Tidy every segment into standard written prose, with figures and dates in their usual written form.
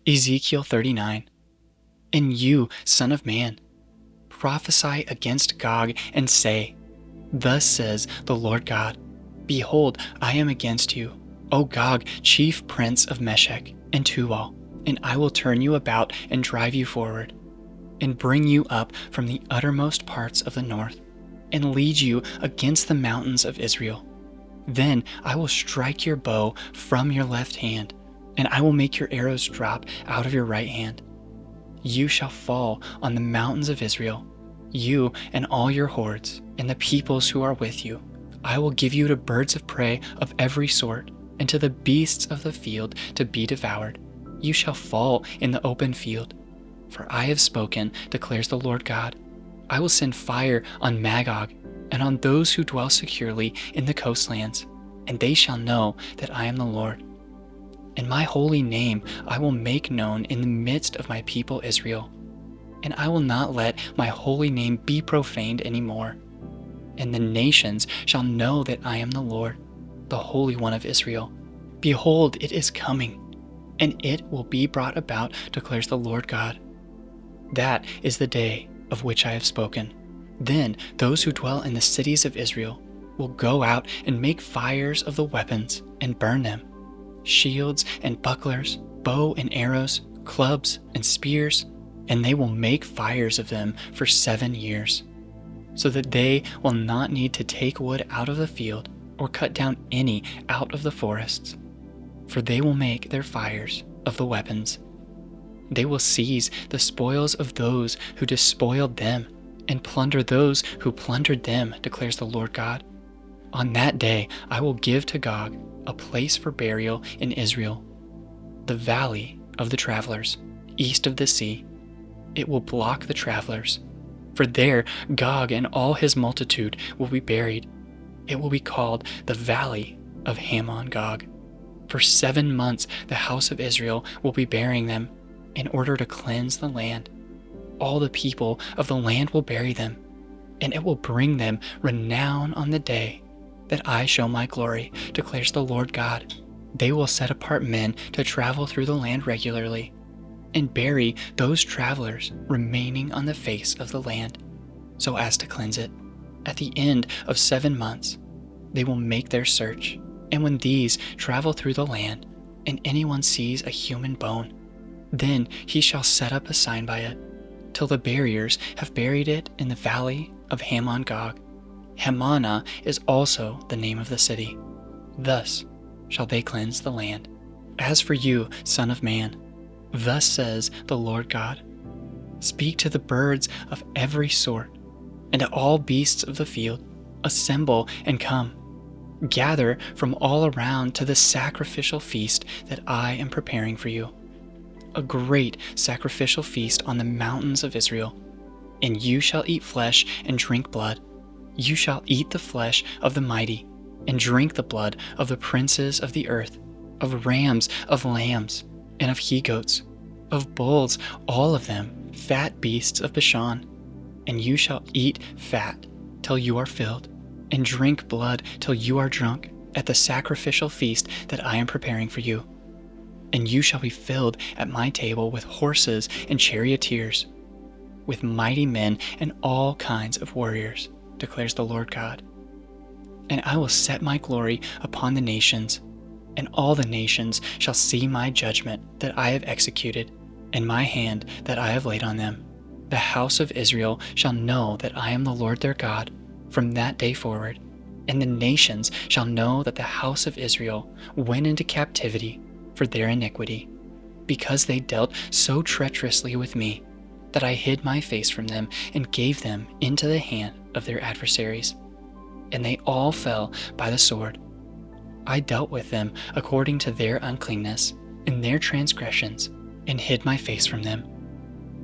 Ezekiel 39. And you, son of man, prophesy against Gog and say, Thus says the Lord God, Behold, I am against you, O Gog, chief prince of Meshech and Tubal, and I will turn you about and drive you forward, and bring you up from the uttermost parts of the north, and lead you against the mountains of Israel. Then I will strike your bow from your left hand, and I will make your arrows drop out of your right hand. You shall fall on the mountains of Israel, you and all your hordes, and the peoples who are with you. I will give you to birds of prey of every sort, and to the beasts of the field to be devoured. You shall fall in the open field. For I have spoken, declares the Lord God. I will send fire on Magog, and on those who dwell securely in the coastlands, and they shall know that I am the Lord. And my holy name I will make known in the midst of my people Israel, and I will not let my holy name be profaned any more. And the nations shall know that I am the Lord, the Holy One of Israel. Behold, it is coming, and it will be brought about, declares the Lord God. That is the day of which I have spoken. Then those who dwell in the cities of Israel will go out and make fires of the weapons and burn them, shields and bucklers, bow and arrows, clubs and spears, and they will make fires of them for 7 years, so that they will not need to take wood out of the field or cut down any out of the forests, for they will make their fires of the weapons. They will seize the spoils of those who despoiled them and plunder those who plundered them, declares the Lord God. On that day I will give to Gog a place for burial in Israel, the valley of the travelers, east of the sea. It will block the travelers, for there Gog and all his multitude will be buried. It will be called the valley of Hamon Gog. For 7 months the house of Israel will be burying them in order to cleanse the land. All the people of the land will bury them, and it will bring them renown on the day that I show my glory, declares the Lord God. They will set apart men to travel through the land regularly, and bury those travelers remaining on the face of the land, so as to cleanse it. At the end of 7 months, they will make their search, and when these travel through the land, and anyone sees a human bone, then he shall set up a sign by it, till the buriers have buried it in the valley of Hamon Gog. Hamana is also the name of the city. Thus shall they cleanse the land. As for you, son of man, thus says the Lord God, speak to the birds of every sort, and to all beasts of the field, assemble and come. Gather from all around to the sacrificial feast that I am preparing for you, a great sacrificial feast on the mountains of Israel. And you shall eat flesh and drink blood. You shall eat the flesh of the mighty, and drink the blood of the princes of the earth, of rams, of lambs, and of he-goats, of bulls, all of them, fat beasts of Bashan. And you shall eat fat till you are filled, and drink blood till you are drunk, at the sacrificial feast that I am preparing for you. And you shall be filled at my table with horses and charioteers, with mighty men and all kinds of warriors, declares the Lord God. And I will set my glory upon the nations, and all the nations shall see my judgment that I have executed, and my hand that I have laid on them. The house of Israel shall know that I am the Lord their God from that day forward, and the nations shall know that the house of Israel went into captivity for their iniquity, because they dealt so treacherously with me, that I hid my face from them and gave them into the hand of their adversaries, and they all fell by the sword. I dealt with them according to their uncleanness and their transgressions, and hid my face from them.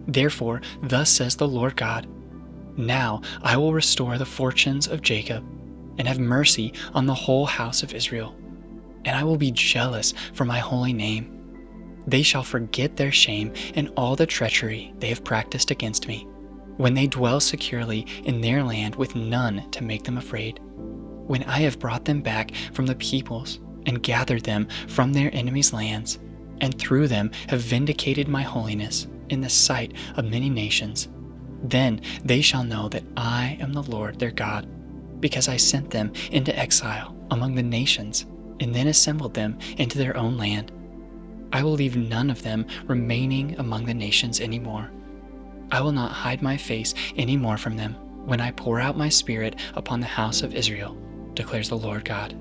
Therefore, thus says the Lord God, now I will restore the fortunes of Jacob, and have mercy on the whole house of Israel, and I will be jealous for my holy name. They shall forget their shame and all the treachery they have practiced against me, when they dwell securely in their land with none to make them afraid, when I have brought them back from the peoples and gathered them from their enemies' lands, and through them have vindicated my holiness in the sight of many nations. Then they shall know that I am the Lord their God, because I sent them into exile among the nations, and then assembled them into their own land. I will leave none of them remaining among the nations any more. I will not hide my face any more from them when I pour out my Spirit upon the house of Israel, declares the Lord God.